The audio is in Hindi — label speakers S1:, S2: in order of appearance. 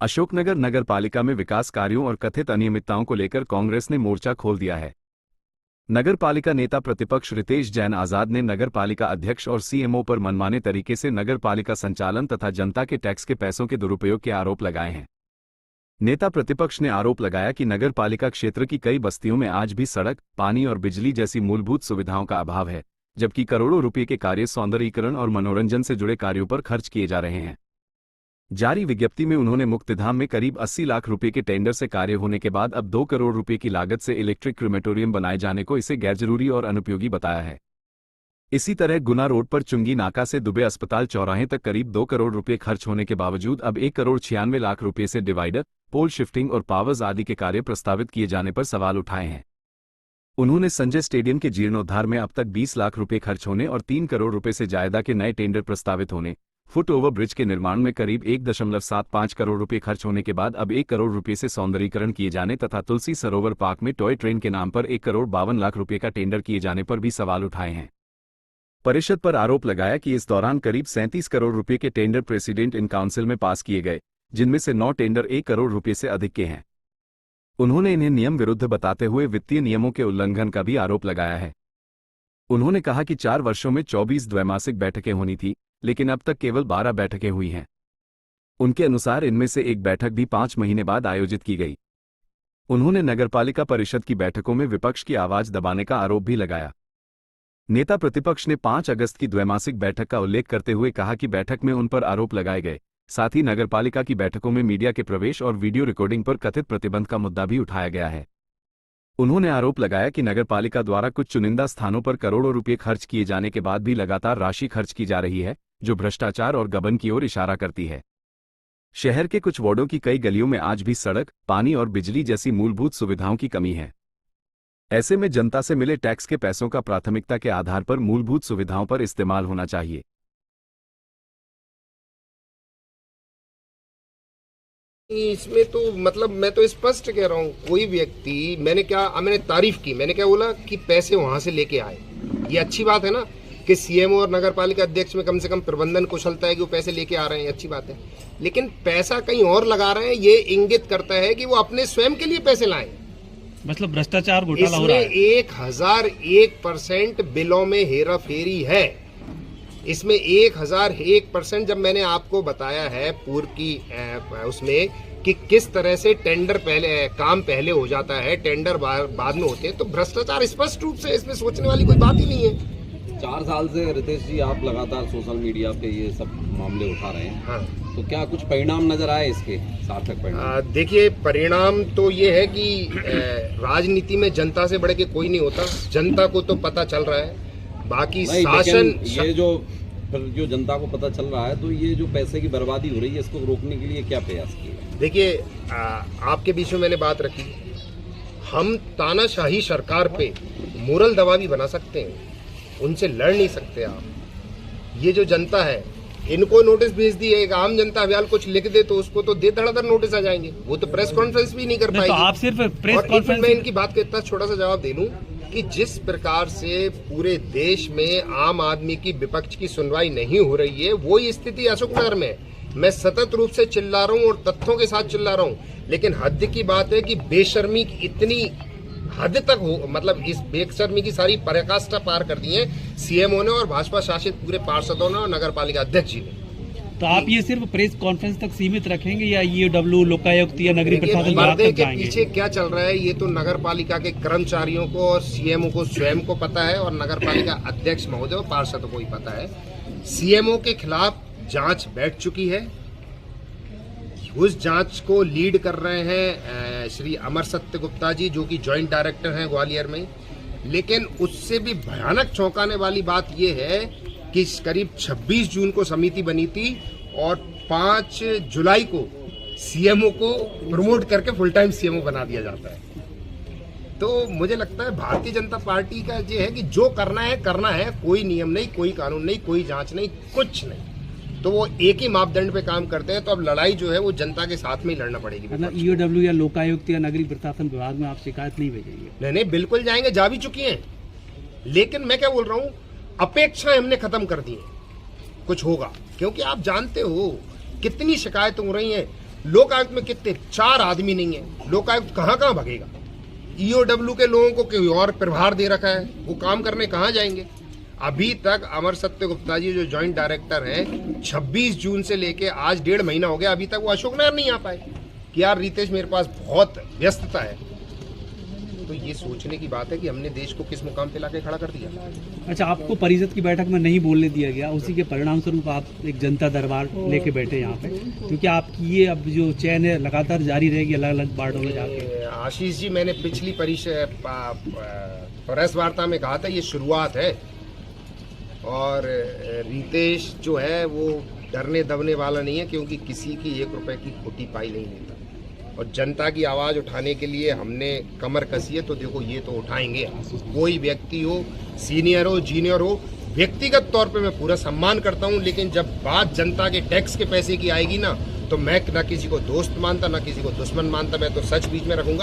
S1: अशोकनगर नगर पालिका में विकास कार्यों और कथित अनियमितताओं को लेकर कांग्रेस ने मोर्चा खोल दिया है। नगर पालिका नेता प्रतिपक्ष रितेश जैन आजाद ने नगर पालिका अध्यक्ष और सीएमओ पर मनमाने तरीके से नगर पालिका संचालन तथा जनता के टैक्स के पैसों के दुरुपयोग के आरोप लगाए हैं। नेता प्रतिपक्ष ने आरोप लगाया कि नगर पालिका क्षेत्र की कई बस्तियों में आज भी सड़क, पानी और बिजली जैसी मूलभूत सुविधाओं का अभाव है, जबकि करोड़ों रुपये के कार्य सौंदर्यीकरण और मनोरंजन से जुड़े कार्यों पर खर्च किए जा रहे हैं। जारी विज्ञप्ति में उन्होंने मुक्तिधाम में करीब 80 लाख रुपए के टेंडर से कार्य होने के बाद अब 2 करोड़ रुपए की लागत से इलेक्ट्रिक क्रिमेटोरियम बनाए जाने को इसे गैरजरूरी और अनुपयोगी बताया है। इसी तरह गुना रोड पर चुंगी नाका से दुबे अस्पताल चौराहे तक करीब 2 करोड़ रुपए खर्च होने के बावजूद अब 1 करोड़ 96 लाख रुपए से डिवाइडर, पोल शिफ्टिंग और पावर्स आदि के कार्य प्रस्तावित किए जाने पर सवाल उठाए हैं। उन्होंने संजय स्टेडियम के जीर्णोद्धार में अब तक 20 लाख रुपए खर्च होने और 3 करोड़ रुपए से ज्यादा के नए टेंडर प्रस्तावित होने, फुट ओवर ब्रिज के निर्माण में करीब 1.75 करोड़ रुपए खर्च होने के बाद अब 1 करोड़ रुपए से सौंदर्यीकरण किए जाने तथा तुलसी सरोवर पार्क में टॉय ट्रेन के नाम पर 1 करोड़ 52 लाख रुपए का टेंडर किए जाने पर भी सवाल उठाए हैं। परिषद पर आरोप लगाया कि इस दौरान करीब 37 करोड़ रुपए के टेंडर प्रेसिडेंट इन काउंसिल में पास किए गए, जिनमें से 9 टेंडर 1 करोड़ रुपए से अधिक के हैं। उन्होंने इन्हें नियम विरुद्ध बताते हुए वित्तीय नियमों के उल्लंघन का भी आरोप लगाया है। उन्होंने कहा कि 4 वर्षों में 24 द्वैमासिक बैठकें होनी थी, लेकिन अब तक केवल 12 बैठकें हुई हैं। उनके अनुसार इनमें से एक बैठक भी 5 महीने बाद आयोजित की गई। उन्होंने नगरपालिका परिषद की बैठकों में विपक्ष की आवाज दबाने का आरोप भी लगाया। नेता प्रतिपक्ष ने 5 अगस्त की द्वैमासिक बैठक का उल्लेख करते हुए कहा कि बैठक में उन पर आरोप लगाए गए, साथ ही नगरपालिका की बैठकों में मीडिया के प्रवेश और वीडियो रिकॉर्डिंग पर कथित प्रतिबंध का मुद्दा भी उठाया गया है। उन्होंने आरोप लगाया कि नगरपालिका द्वारा कुछ चुनिंदा स्थानों पर करोड़ों रुपये खर्च किए जाने के बाद भी लगातार राशि खर्च की जा रही है, जो भ्रष्टाचार और गबन की ओर इशारा करती है। शहर के कुछ वार्डों की कई गलियों में आज भी सड़क, पानी और बिजली जैसी मूलभूत सुविधाओं की कमी है। ऐसे में जनता से मिले टैक्स के पैसों का प्राथमिकता के आधार पर मूलभूत सुविधाओं पर इस्तेमाल होना चाहिए।
S2: इसमें तो मतलब मैं तो स्पष्ट कह रहा हूँ, कोई व्यक्ति मैंने तारीफ की, मैंने क्या बोला कि पैसे वहां से लेके आए। ये अच्छी बात है ना कि सीएमओ और नगरपालिका अध्यक्ष में कम से कम प्रबंधन कुशलता है कि वो पैसे लेके आ रहे हैं, अच्छी बात है। लेकिन पैसा कहीं और लगा रहे हैं, ये इंगित करता है कि वो अपने स्वयं के लिए पैसे लाएं।
S3: मतलब भ्रष्टाचार घोटाला हो रहा है।
S2: 1001% बिलों में हेरा फेरी है। इसमें 1001%, जब मैंने आपको बताया है पूर्व की उसमें कि किस तरह से टेंडर काम पहले हो जाता है, टेंडर बाद में होते हैं, तो भ्रष्टाचार स्पष्ट रूप से, इसमें सोचने वाली कोई बात ही नहीं है।
S4: 4 साल से रितेश जी आप लगातार सोशल मीडिया पे ये सब मामले उठा रहे हैं।
S2: हाँ,
S4: तो क्या कुछ परिणाम नजर आए इसके, सार्थक परिणाम? देखिए,
S2: परिणाम तो ये है कि राजनीति में जनता से बढ़ के कोई नहीं होता। जनता को तो पता चल रहा है, बाकी शासन
S4: ये जो जनता को पता चल रहा है, तो ये जो पैसे की बर्बादी हो रही है, इसको रोकने के लिए क्या प्रयास किए?
S2: देखिए, आपके बीच में मैंने बात रखी, हम तानाशाही सरकार पे मोरल दवा भी बना सकते हैं, उनसे लड़ नहीं सकते आप। ये जो जनता है, इनको नोटिस भेज दिए, एक आम जनता अभियान कुछ लिख दे तो उसको तो दे धड़ाधड़ नोटिस आ जाएंगे। वो तो प्रेस कॉन्फ्रेंस भी नहीं कर पाएगी।
S3: तो आप सिर्फ प्रेस कॉन्फ्रेंस,
S2: मैं इनकी बात का इतना छोटा सा जवाब दे दूं कि जिस प्रकार से पूरे देश में आम आदमी की, विपक्ष की सुनवाई नहीं हो रही है, वो स्थिति अशोकनगर में है। मैं सतत रूप से चिल्ला रहा हूं और तथ्यों के साथ चिल्ला रहा हूं, लेकिन हद की बात है कि बेशर्मी इतनी हद तक हो, मतलब इस बेशर्मी की सारी पराकाष्ठा पार कर दी है सीएमओ ने और भाजपा शासित पूरे पार्षदों ने और नगरपालिका अध्यक्ष जी ने।
S3: तो आप ये सिर्फ प्रेस कॉन्फ्रेंस तक सीमित रखेंगे या ईओडब्ल्यू, लोकायुक्त या नगरीय प्रशासन विभाग तक जाएंगे?
S2: पीछे क्या चल रहा है ये तो नगरपालिका के कर्मचारियों को और सीएमओ को स्वयं को पता है, और नगरपालिका अध्यक्ष महोदय और पार्षदों को ही पता है। सीएमओ के खिलाफ जांच बैठ चुकी है। उस जांच को लीड कर रहे हैं श्री अमर सत्य गुप्ता जी, जो कि जॉइंट डायरेक्टर हैं ग्वालियर में। लेकिन उससे भी भयानक चौंकाने वाली बात यह है कि करीब 26 जून को समिति बनी थी और 5 जुलाई को सीएमओ को प्रमोट करके फुल टाइम सीएमओ बना दिया जाता है। तो मुझे लगता है भारतीय जनता पार्टी का ये है कि जो करना है, कोई नियम नहीं, कोई कानून नहीं, कोई जांच नहीं, कुछ नहीं। तो वो एक ही मापदंड पे काम करते हैं। तो अब लड़ाई जो है वो जनता के साथ में ही लड़ना पड़ेगी।
S3: मतलब ईओडब्ल्यू या लोकायुक्त या नगरीय प्रशासन विभाग में आप शिकायत नहीं भेजेंगे?
S2: नहीं, बिल्कुल जाएंगे, जा भी चुकी हैं। लेकिन मैं क्या बोल रहा हूँ, अपेक्षाएं हमने खत्म कर दी हैं, कुछ होगा। क्योंकि आप जानते हो कितनी शिकायतें हो रही हैं। लोकायुक्त में कितने 4 आदमी नहीं है, लोकायुक्त कहाँ कहाँ भगेगा। ईओडब्ल्यू के लोगों को कोई और प्रभार दे रखा है, वो काम करने कहाँ जाएंगे। अभी तक अमर सत्य गुप्ता जी जो जॉइंट डायरेक्टर हैं 26 जून से लेके आज 1.5 महीना हो गया, अभी तक वो अशोकनगर नहीं आ पाए कि यार रितेश मेरे पास बहुत व्यस्तता है। तो ये सोचने की बात है कि हमने देश को किस मुकाम पे लाके खड़ा कर दिया।
S3: अच्छा, आपको परिषद की बैठक में नहीं बोलने दिया गया, उसी के परिणाम स्वरूप आप एक जनता दरबार लेके बैठे यहाँ पे, क्योंकि आपकी ये अब जो चयन है लगातार जारी रहेगी अलग अलग वार्डों में जाके।
S2: आशीष जी, मैंने पिछली प्रेस वार्ता में कहा था ये शुरुआत है, और रितेश जो है वो डरने दबने वाला नहीं है, क्योंकि किसी की 1 रुपए की खोटी पाई नहीं लेता। और जनता की आवाज़ उठाने के लिए हमने कमर कसी है, तो देखो ये तो उठाएंगे। कोई व्यक्ति हो, सीनियर हो, जूनियर हो, व्यक्तिगत तौर पे मैं पूरा सम्मान करता हूं, लेकिन जब बात जनता के टैक्स के पैसे की आएगी ना, तो मैं ना किसी को दोस्त मानता ना किसी को दुश्मन मानता, मैं तो सच बीच में रखूंगा।